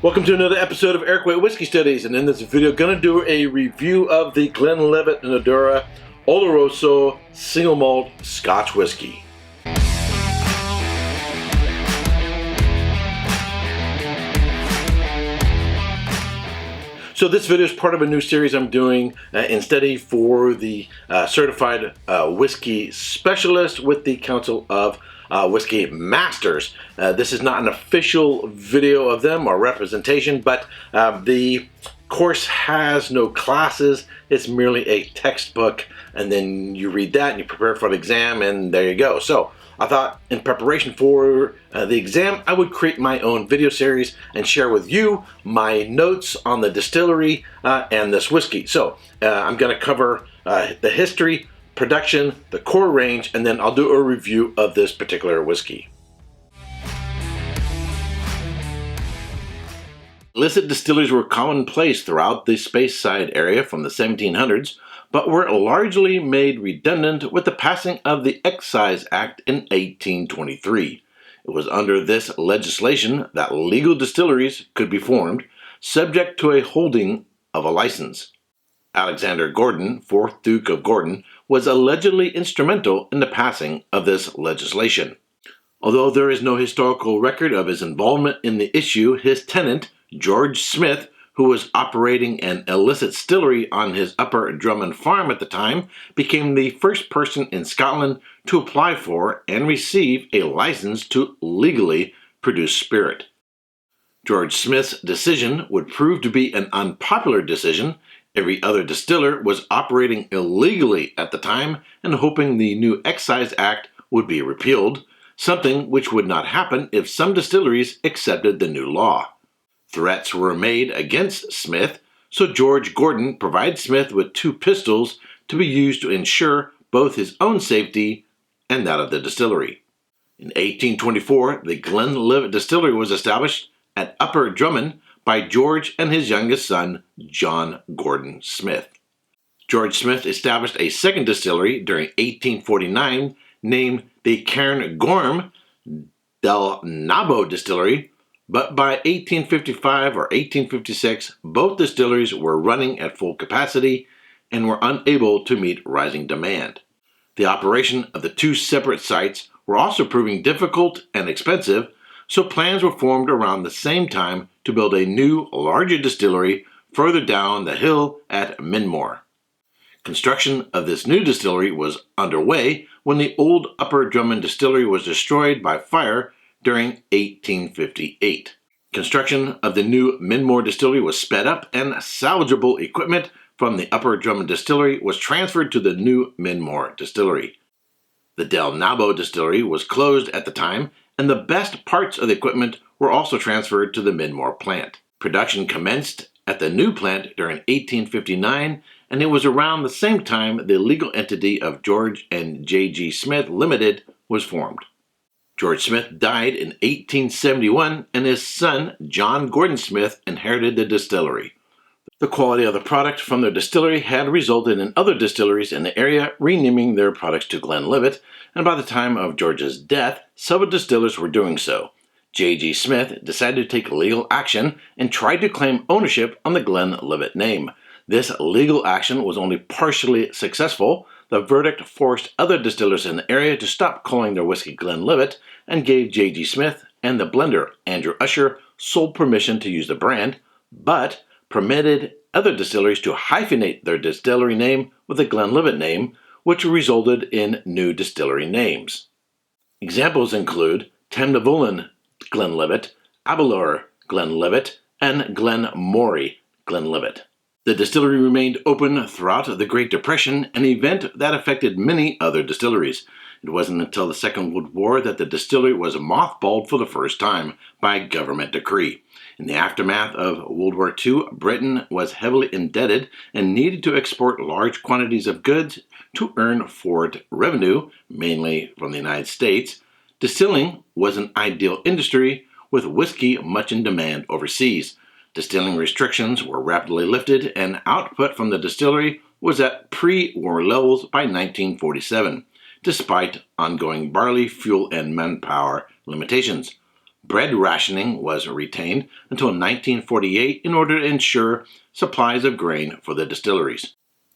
Welcome to another episode of Erik Wait Whiskey Studies, and in this video going to do a review of the Glenlivet Nadurra Oloroso Single Malt Scotch Whisky. So this video is part of a new series I'm doing in study for the Certified Whiskey Specialist with the Council of Whiskey Masters. This is not an official video of them or representation, but the course has no classes. It's merely a textbook, and then you read that and you prepare for the exam, and there you go. So I thought in preparation for the exam, I would create my own video series and share with you my notes on the distillery and this whiskey. So I'm going to cover the history, production, the core range, and then I'll do a review of this particular whiskey. Illicit distilleries were commonplace throughout the Speyside area from the 1700s, but were largely made redundant with the passing of the Excise Act in 1823. It was under this legislation that legal distilleries could be formed, subject to a holding of a license. Alexander Gordon, 4th Duke of Gordon, was allegedly instrumental in the passing of this legislation. Although there is no historical record of his involvement in the issue, his tenant, George Smith, who was operating an illicit distillery on his Upper Drummond farm at the time, became the first person in Scotland to apply for and receive a license to legally produce spirit. George Smith's decision would prove to be an unpopular decision. Every other distiller was operating illegally at the time and hoping the new Excise Act would be repealed, something which would not happen if some distilleries accepted the new law. Threats were made against Smith, so George Gordon provided Smith with 2 pistols to be used to ensure both his own safety and that of the distillery. In 1824, the Glenlivet Distillery was established at Upper Drummond by George and his youngest son, John Gordon Smith. George Smith established a second distillery during 1849 named the Cairngorm del Nabo Distillery, but by 1855 or 1856, both distilleries were running at full capacity and were unable to meet rising demand. The operation of the 2 separate sites were also proving difficult and expensive, so plans were formed around the same time to build a new, larger distillery further down the hill at Minmore. Construction of this new distillery was underway when the old Upper Drummond Distillery was destroyed by fire during 1858. Construction of the new Minmore Distillery was sped up, and salvageable equipment from the Upper Drummond Distillery was transferred to the new Minmore Distillery. The Del Nabo Distillery was closed at the time, and the best parts of the equipment were also transferred to the Minmore plant. Production commenced at the new plant during 1859, and it was around the same time the legal entity of George and J.G. Smith Limited was formed. George Smith died in 1871, and his son, John Gordon Smith, inherited the distillery. The quality of the product from their distillery had resulted in other distilleries in the area renaming their products to Glenlivet, and by the time of George's death, several distillers were doing so. J.G. Smith decided to take legal action and tried to claim ownership on the Glenlivet name. This legal action was only partially successful. The verdict forced other distillers in the area to stop calling their whiskey Glenlivet and gave J.G. Smith and the blender Andrew Usher sole permission to use the brand, but permitted other distilleries to hyphenate their distillery name with the Glenlivet name, which resulted in new distillery names. Examples include Temnavollin Glenlivet, Aberlour Glenlivet, and Glenmory Glenlivet. The distillery remained open throughout the Great Depression, an event that affected many other distilleries. It wasn't until the Second World War that the distillery was mothballed for the first time by government decree. In the aftermath of World War II, Britain was heavily indebted and needed to export large quantities of goods to earn forward revenue, mainly from the United States. Distilling was an ideal industry, with whiskey much in demand overseas. Distilling restrictions were rapidly lifted, and output from the distillery was at pre-war levels by 1947, despite ongoing barley, fuel, and manpower limitations. Bread rationing was retained until 1948 in order to ensure supplies of grain for the distilleries.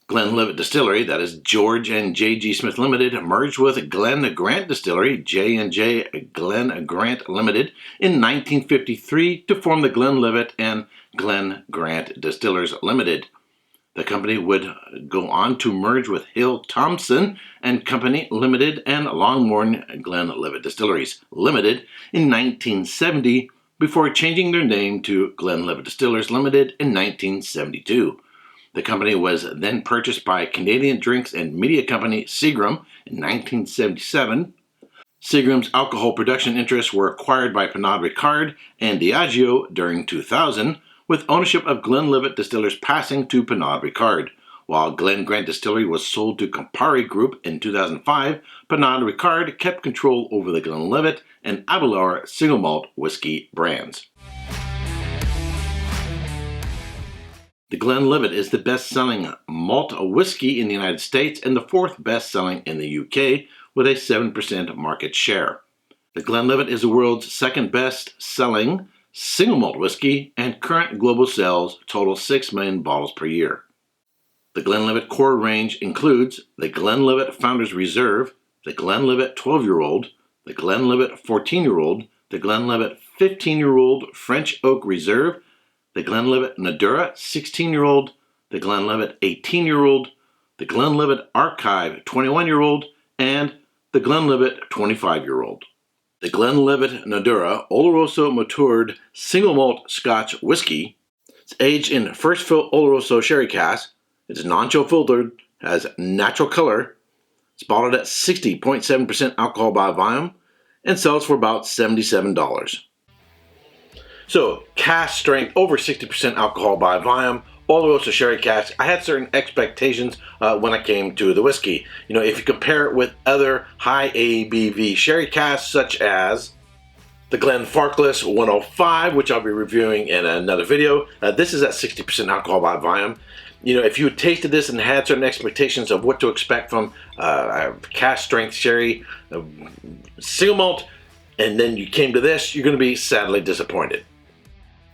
Glenlivet Distillery, that is George and J.G. Smith Limited, merged with Glen Grant Distillery, J&J Glen Grant Limited, in 1953 to form the Glenlivet and Glen Grant Distillers Limited. The company would go on to merge with Hill Thompson and Company Limited and Longmorn Glenlivet Distilleries Limited in 1970 before changing their name to Glenlivet Distillers Limited in 1972. The company was then purchased by Canadian drinks and media company Seagram in 1977. Seagram's alcohol production interests were acquired by Pernod Ricard and Diageo during 2000, with ownership of Glenlivet Distillers passing to Pernod Ricard. While Glen Grant Distillery was sold to Campari Group in 2005, Pernod Ricard kept control over the Glenlivet and Aberlour single malt whiskey brands. The Glenlivet is the best-selling malt whiskey in the United States and the fourth best-selling in the UK, with a 7% market share. The Glenlivet is the world's second best-selling single malt whiskey, and current global sales total 6 million bottles per year. The Glenlivet core range includes the Glenlivet Founders Reserve, the Glenlivet 12-year-old, the Glenlivet 14-year-old, the Glenlivet 15-year-old French Oak Reserve, the Glenlivet Nadurra 16-year-old, the Glenlivet 18-year-old, the Glenlivet Archive 21-year-old, and the Glenlivet 25-year-old. The Glenlivet Nadurra Oloroso matured single malt Scotch whisky. It's aged in first fill Oloroso sherry cask. It's non-chill filtered, has natural color. It's bottled at 60.7% alcohol by volume and sells for about $77. So, cask strength over 60% alcohol by volume, Oloroso sherry cask. I had certain expectations when I came to the whiskey. You know, if you compare it with other high ABV sherry casks such as the Glenfarclas 105, which I'll be reviewing in another video, this is at 60% alcohol by volume. You know, if you tasted this and had certain expectations of what to expect from cask strength sherry, single malt, and then you came to this, you're going to be sadly disappointed.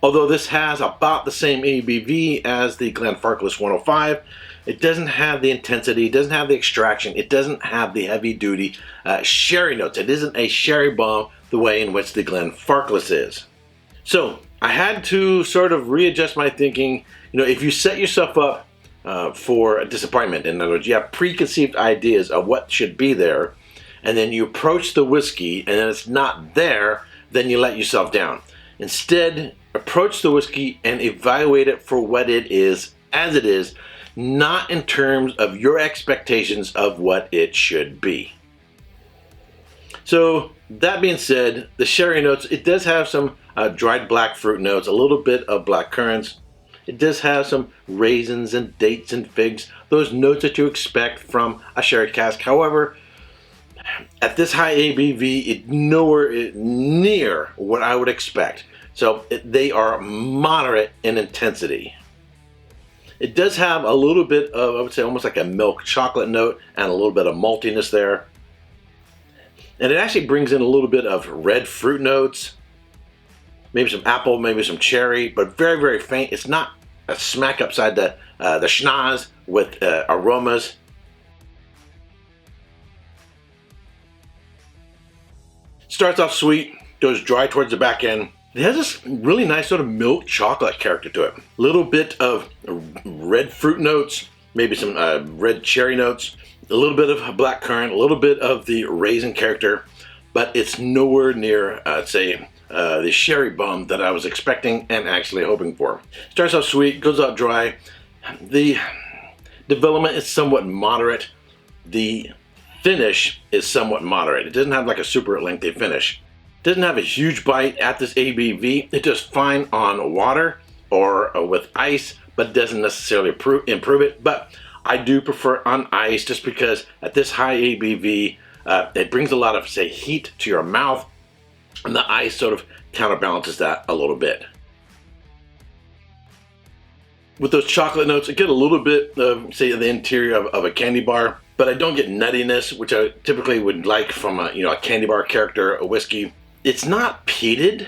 Although this has about the same ABV as the Glenfarclas 105, it doesn't have the intensity, it doesn't have the extraction, it doesn't have the heavy-duty sherry notes. It isn't a sherry bomb the way in which the Glenfarclas is. So I had to sort of readjust my thinking. You know, if you set yourself up for a disappointment, in other words, you have preconceived ideas of what should be there, and then you approach the whiskey and then it's not there, then you let yourself down. Instead, approach the whiskey and evaluate it for what it is, as it is, not in terms of your expectations of what it should be. So, that being said, the sherry notes, it does have some dried black fruit notes, a little bit of black currants. It does have some raisins and dates and figs, those notes that you expect from a sherry cask. However, at this high ABV, it's nowhere near what I would expect. So they are moderate in intensity. It does have a little bit of, I would say, almost like a milk chocolate note and a little bit of maltiness there. And it actually brings in a little bit of red fruit notes, maybe some apple, maybe some cherry, but very, very faint. It's not a smack upside the schnoz with aromas. Starts off sweet, goes dry towards the back end. It has this really nice sort of milk chocolate character to it. A little bit of red fruit notes, maybe some red cherry notes, a little bit of black currant, a little bit of the raisin character, but it's nowhere near, say, the sherry bomb that I was expecting and actually hoping for. Starts off sweet, goes out dry. The development is somewhat moderate. The finish is somewhat moderate. It doesn't have like a super lengthy finish. It doesn't have a huge bite at this ABV. It does fine on water or with ice, but doesn't necessarily improve it. But I do prefer on ice just because at this high ABV, it brings a lot of, say, heat to your mouth, and the ice sort of counterbalances that a little bit. With those chocolate notes, I get a little bit of, say, the interior of a candy bar, but I don't get nuttiness, which I typically would like from a candy bar character, a whiskey. It's not peated,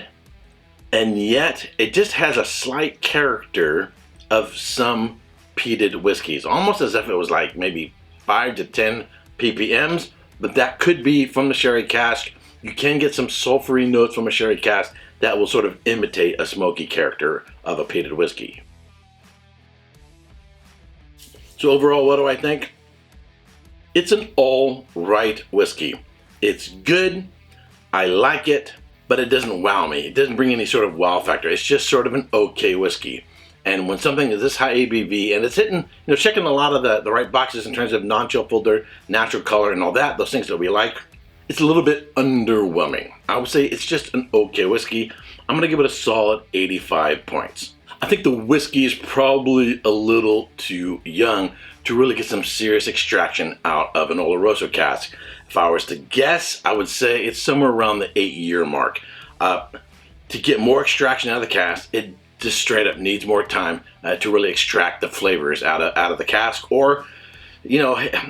and yet it just has a slight character of some peated whiskeys, almost as if it was like maybe 5 to 10 ppms, but that could be from the sherry cask. You can get some sulfury notes from a sherry cask that will sort of imitate a smoky character of a peated whiskey. So overall, what do I think? It's an all right whiskey. It's good, I like it, but it doesn't wow me. It doesn't bring any sort of wow factor. It's just sort of an okay whiskey. And when something is this high ABV and it's hitting, checking a lot of the right boxes in terms of non-chill filter, natural color, and all that, those things that we like, it's a little bit underwhelming. I would say it's just an okay whiskey. I'm gonna give it a solid 85 points. I think the whiskey is probably a little too young to really get some serious extraction out of an Oloroso cask. If I was to guess, I would say it's somewhere around the 8-year mark. To get more extraction out of the cask, it just straight up needs more time to really extract the flavors out of the cask. Or,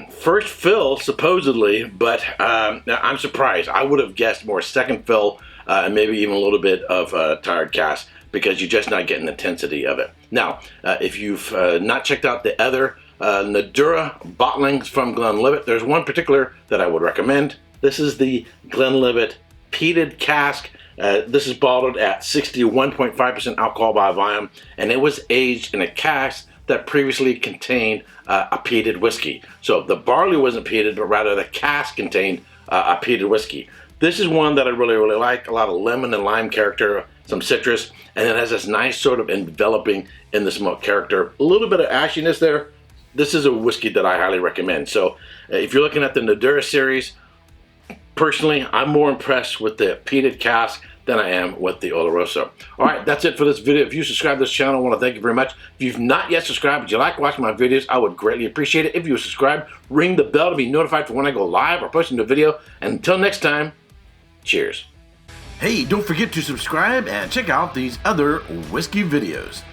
first fill supposedly, but I'm surprised. I would have guessed more second fill and maybe even a little bit of tired cask, because you're just not getting the intensity of it. Now, if you've not checked out the other Nadurra bottlings from Glenlivet, there's one particular that I would recommend. This is the Glenlivet peated cask. This is bottled at 61.5% alcohol by volume, and it was aged in a cask that previously contained a peated whiskey. So the barley wasn't peated, but rather the cask contained a peated whiskey. This is one that I really, really like. A lot of lemon and lime character, some citrus, and it has this nice sort of enveloping in the smoke character. A little bit of ashiness there. This is a whiskey that I highly recommend. So if you're looking at the Nadurra series, personally, I'm more impressed with the peated cask than I am with the Oloroso. All right, that's it for this video. If you subscribe to this channel, I want to thank you very much. If you've not yet subscribed, but you like watching my videos, I would greatly appreciate it if you would subscribe. Ring the bell to be notified for when I go live or post a new video. And until next time, cheers. Hey, don't forget to subscribe and check out these other whiskey videos.